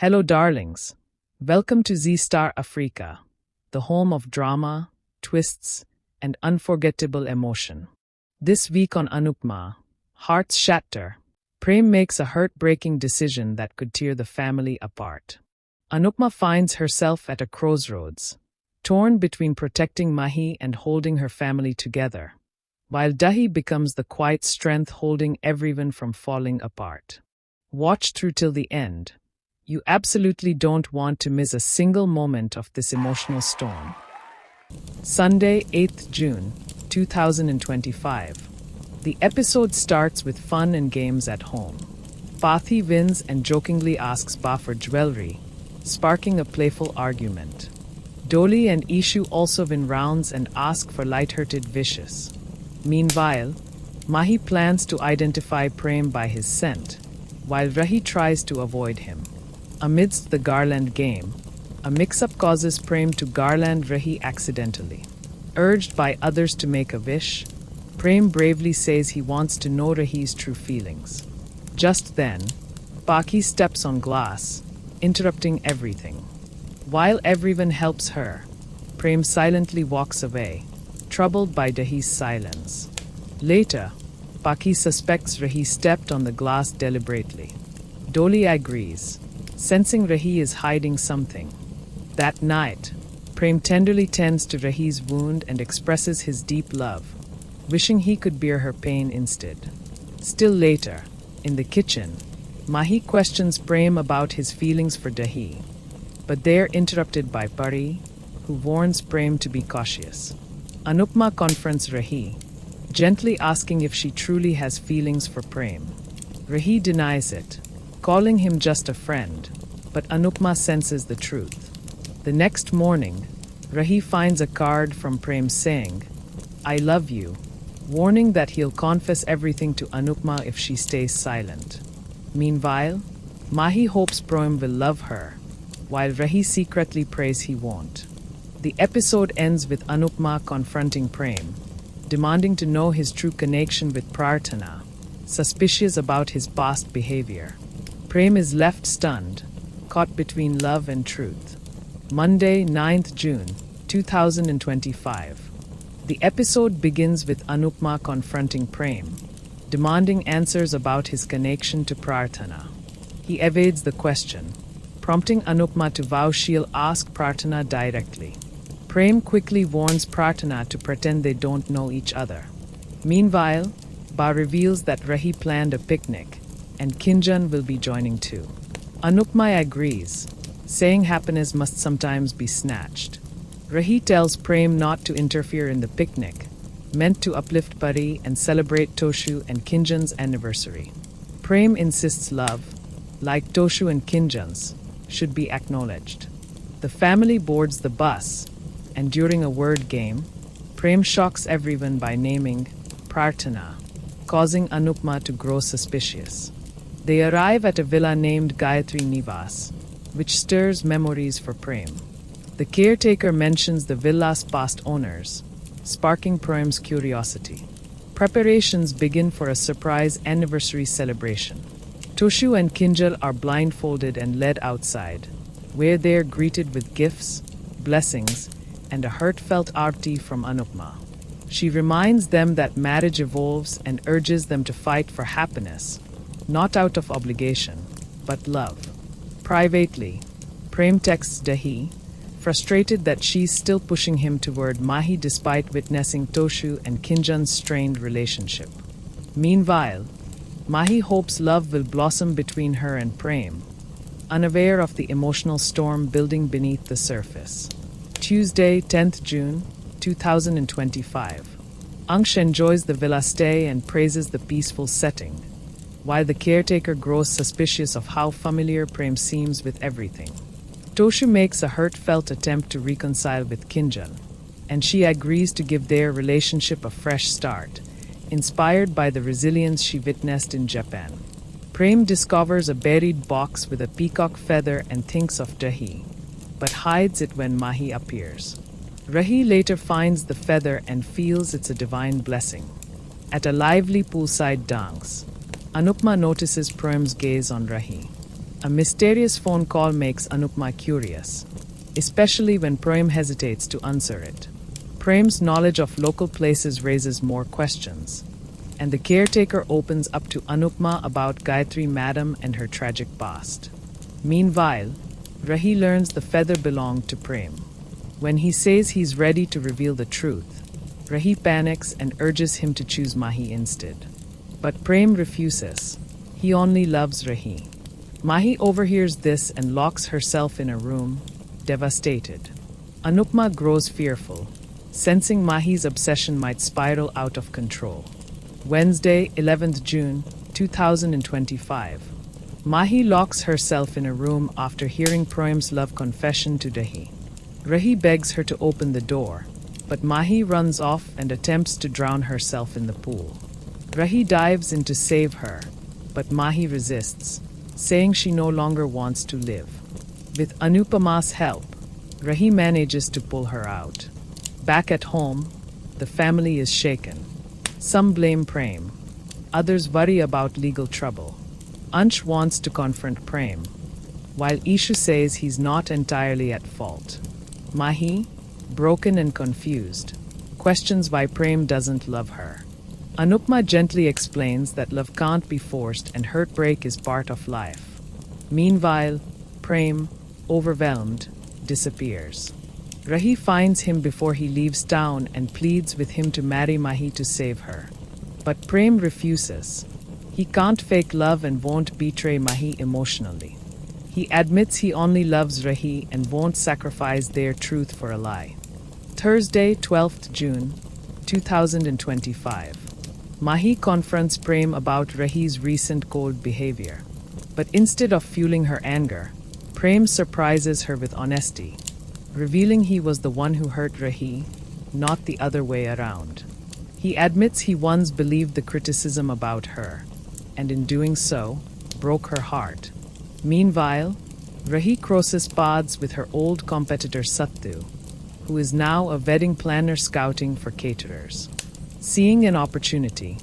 Hello, darlings. Welcome to Z-Star Africa, the home of drama, twists, and unforgettable emotion. This week on ANUPAMA, hearts shatter. Prem makes a heartbreaking decision that could tear the family apart. ANUPAMA finds herself at a crossroads, torn between protecting Mahi and holding her family together, while Dahi becomes the quiet strength holding everyone from falling apart. Watch through till the end. You absolutely don't want to miss a single moment of this emotional storm. Sunday, 8th June, 2025. The episode starts with fun and games at home. Pathi wins and jokingly asks Ba for jewelry, sparking a playful argument. Dolly and Ishu also win rounds and ask for light-hearted wishes. Meanwhile, Mahi plans to identify Prem by his scent, while Rahi tries to avoid him. Amidst the garland game, a mix-up causes Prem to garland Rahi accidentally. Urged by others to make a wish, Prem bravely says he wants to know Rahi's true feelings. Just then, Paki steps on glass, interrupting everything. While everyone helps her, Prem silently walks away, troubled by Dahi's silence. Later, Paki suspects Rahi stepped on the glass deliberately. Dolly agrees, sensing Rahi is hiding something. That night, Prem tenderly tends to Rahi's wound and expresses his deep love, wishing he could bear her pain instead. Still later, in the kitchen, Mahi questions Prem about his feelings for Dahi, but they're interrupted by Pari, who warns Prem to be cautious. ANUPAMA confronts Rahi, gently asking if she truly has feelings for Prem. Rahi denies it, calling him just a friend, but ANUPAMA senses the truth. The next morning, Rahi finds a card from Prem saying, "I love you," warning that he'll confess everything to ANUPAMA if she stays silent. Meanwhile, Mahi hopes Prem will love her, while Rahi secretly prays he won't. The episode ends with ANUPAMA confronting Prem, demanding to know his true connection with Prarthana, suspicious about his past behavior. Prem is left stunned, caught between love and truth. Monday, 9th June, 2025. The episode begins with ANUPAMA confronting Prem, demanding answers about his connection to Prarthana. He evades the question, prompting ANUPAMA to vow she'll ask Prarthana directly. Prem quickly warns Prarthana to pretend they don't know each other. Meanwhile, Ba reveals that Rahi planned a picnic, and Kinjan will be joining too. ANUPAMA agrees, saying happiness must sometimes be snatched. Rahi tells Prem not to interfere in the picnic, meant to uplift Pari and celebrate Toshu and Kinjan's anniversary. Prem insists love, like Toshu and Kinjan's, should be acknowledged. The family boards the bus, and during a word game, Prem shocks everyone by naming Prarthana, causing ANUPAMA to grow suspicious. They arrive at a villa named Gayatri Nivas, which stirs memories for Prem. The caretaker mentions the villa's past owners, sparking Prem's curiosity. Preparations begin for a surprise anniversary celebration. Toshu and Kinjal are blindfolded and led outside, where they are greeted with gifts, blessings, and a heartfelt aarti from ANUPAMA. She reminds them that marriage evolves and urges them to fight for happiness, not out of obligation, but love. Privately, Prem texts Dahi, frustrated that she's still pushing him toward Mahi despite witnessing Toshu and Kinjan's strained relationship. Meanwhile, Mahi hopes love will blossom between her and Prem, unaware of the emotional storm building beneath the surface. Tuesday, 10th June, 2025. Ansh enjoys the villa stay and praises the peaceful setting, while the caretaker grows suspicious of how familiar Prem seems with everything. Toshu makes a heartfelt attempt to reconcile with Kinjan, and she agrees to give their relationship a fresh start, inspired by the resilience she witnessed in Japan. Prem discovers a buried box with a peacock feather and thinks of Dahi, but hides it when Mahi appears. Rahi later finds the feather and feels it's a divine blessing. At a lively poolside dance, ANUPAMA notices Prem's gaze on Rahi. A mysterious phone call makes Anupama curious, especially when Prem hesitates to answer it. Prem's knowledge of local places raises more questions, and the caretaker opens up to Anupama about Gayatri Madam and her tragic past. Meanwhile, Rahi learns the feather belonged to Prem. When he says he's ready to reveal the truth, Rahi panics and urges him to choose Mahi instead. But Prem refuses. He only loves Rahi. Mahi overhears this and locks herself in a room, devastated. Anupama grows fearful, sensing Mahi's obsession might spiral out of control. Wednesday, 11th June, 2025. Mahi locks herself in a room after hearing Prem's love confession to Dahi. Rahi begs her to open the door, but Mahi runs off and attempts to drown herself in the pool. Rahi dives in to save her, but Mahi resists, saying she no longer wants to live. With Anupama's help, Rahi manages to pull her out. Back at home, the family is shaken. Some blame Prem. Others worry about legal trouble. Ansh wants to confront Prem, while Ishu says he's not entirely at fault. Mahi, broken and confused, questions why Prem doesn't love her. Anupama gently explains that love can't be forced and heartbreak is part of life. Meanwhile, Prem, overwhelmed, disappears. Rahi finds him before he leaves town and pleads with him to marry Mahi to save her. But Prem refuses. He can't fake love and won't betray Mahi emotionally. He admits he only loves Rahi and won't sacrifice their truth for a lie. Thursday, 12th June, 2025. Mahi confronts Prem about Rahi's recent cold behavior. But instead of fueling her anger, Prem surprises her with honesty, revealing he was the one who hurt Rahi, not the other way around. He admits he once believed the criticism about her, and in doing so, broke her heart. Meanwhile, Rahi crosses paths with her old competitor Sattu, who is now a wedding planner scouting for caterers. Seeing an opportunity,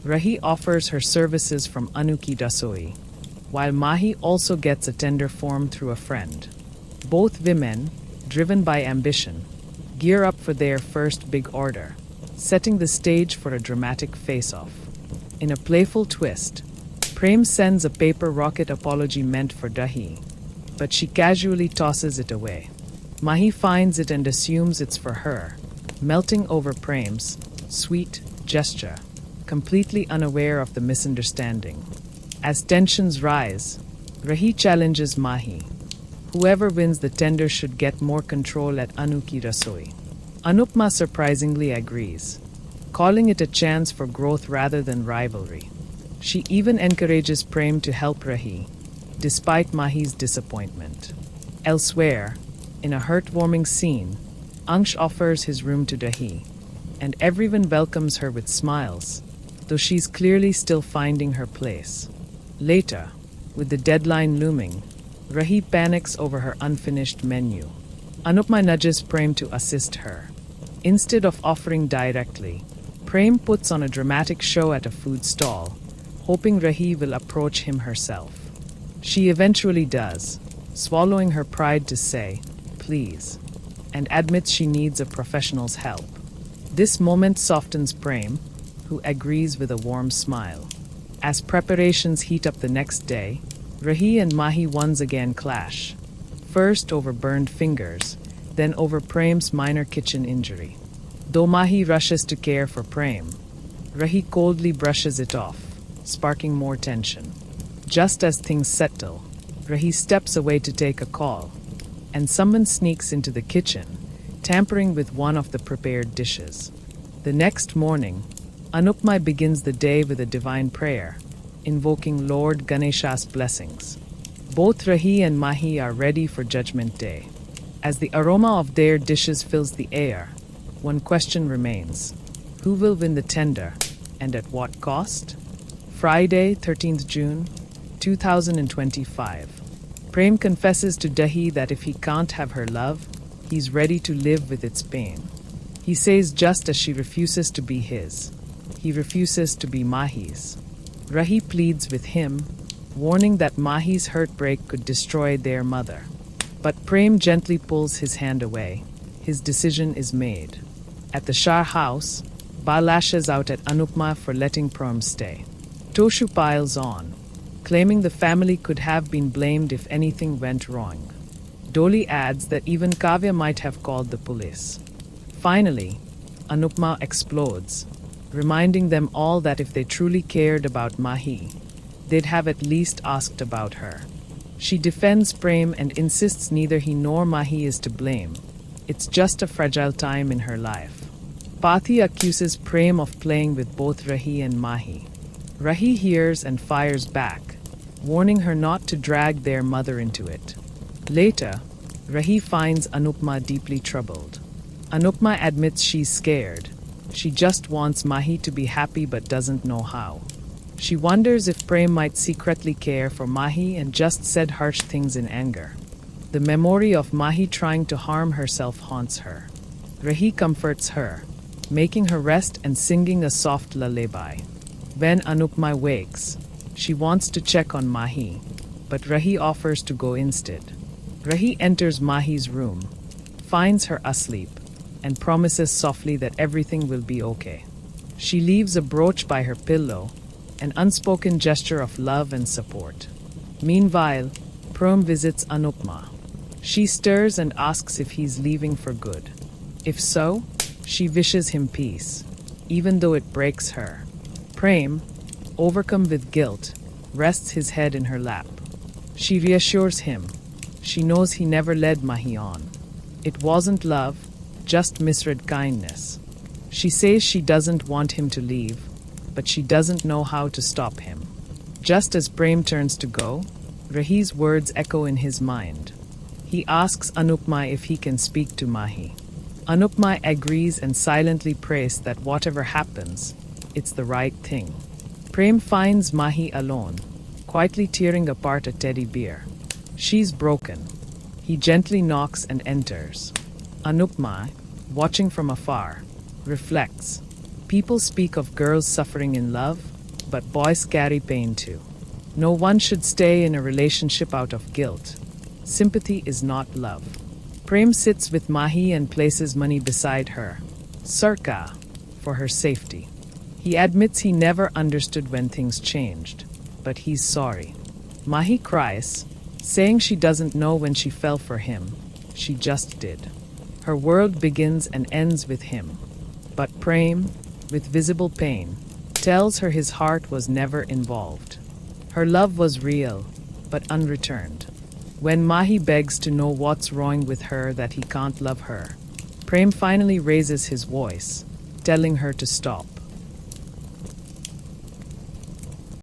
Rahi offers her services from Anuki Rasoi, while Mahi also gets a tender form through a friend. Both women, driven by ambition, gear up for their first big order, setting the stage for a dramatic face-off. In a playful twist, Prem sends a paper rocket apology meant for Dahi, but she casually tosses it away. Mahi finds it and assumes it's for her, melting over Prem's sweet gesture, completely unaware of the misunderstanding. As tensions rise, Rahi challenges Mahi. Whoever wins the tender should get more control at Anuki Rasoi. Anupama surprisingly agrees, calling it a chance for growth rather than rivalry. She even encourages Prem to help Rahi, despite Mahi's disappointment. Elsewhere, in a heartwarming scene, Ansh offers his room to Dahi, and everyone welcomes her with smiles, though she's clearly still finding her place. Later, with the deadline looming, Rahi panics over her unfinished menu. Anupama nudges Prem to assist her. Instead of offering directly, Prem puts on a dramatic show at a food stall, hoping Rahi will approach him herself. She eventually does, swallowing her pride to say, "Please," and admits she needs a professional's help. This moment softens Prem, who agrees with a warm smile. As preparations heat up the next day, Rahi and Mahi once again clash, first over burned fingers, then over Prem's minor kitchen injury. Though Mahi rushes to care for Prem, Rahi coldly brushes it off, sparking more tension. Just as things settle, Rahi steps away to take a call, and someone sneaks into the kitchen, tampering with one of the prepared dishes. The next morning, Anupama begins the day with a divine prayer, invoking Lord Ganesha's blessings. Both Rahi and Mahi are ready for Judgment Day. As the aroma of their dishes fills the air, one question remains: who will win the tender, and at what cost? Friday, 13th June, 2025. Prem confesses to Dahi that if he can't have her love, he's ready to live with its pain. He says just as she refuses to be his, he refuses to be Mahi's. Rahi pleads with him, warning that Mahi's heartbreak could destroy their mother. But Prem gently pulls his hand away. His decision is made. At the Shah house, Ba lashes out at Anupama for letting Prem stay. Toshu piles on, claiming the family could have been blamed if anything went wrong. Dolly adds that even Kavya might have called the police. Finally, Anupama explodes, reminding them all that if they truly cared about Mahi, they'd have at least asked about her. She defends Prem and insists neither he nor Mahi is to blame. It's just a fragile time in her life. Pati accuses Prem of playing with both Rahi and Mahi. Rahi hears and fires back, warning her not to drag their mother into it. Later, Rahi finds Anupama deeply troubled. Anupama admits she's scared. She just wants Mahi to be happy but doesn't know how. She wonders if Prem might secretly care for Mahi and just said harsh things in anger. The memory of Mahi trying to harm herself haunts her. Rahi comforts her, making her rest and singing a soft lullaby. When Anupama wakes, she wants to check on Mahi, but Rahi offers to go instead. Rahi enters Mahi's room, finds her asleep, and promises softly that everything will be okay. She leaves a brooch by her pillow, an unspoken gesture of love and support. Meanwhile, Prem visits Anupama. She stirs and asks if he's leaving for good. If so, she wishes him peace, even though it breaks her. Prem, overcome with guilt, rests his head in her lap. She reassures him. She knows he never led Mahi on. It wasn't love, just misread kindness. She says she doesn't want him to leave, but she doesn't know how to stop him. Just as Prem turns to go, Rahi's words echo in his mind. He asks Anupama if he can speak to Mahi. Anupama agrees and silently prays that whatever happens, it's the right thing. Prem finds Mahi alone, quietly tearing apart a teddy bear. She's broken. He gently knocks and enters. Anupama, watching from afar, reflects. People speak of girls suffering in love, but boys carry pain too. No one should stay in a relationship out of guilt. Sympathy is not love. Prem sits with Mahi and places money beside her, circa, for her safety. He admits he never understood when things changed, but he's sorry. Mahi cries, saying she doesn't know when she fell for him. She just did. Her world begins and ends with him. But Prem, with visible pain, tells her his heart was never involved. Her love was real, but unreturned. When Mahi begs to know what's wrong with her that he can't love her, Prem finally raises his voice, telling her to stop.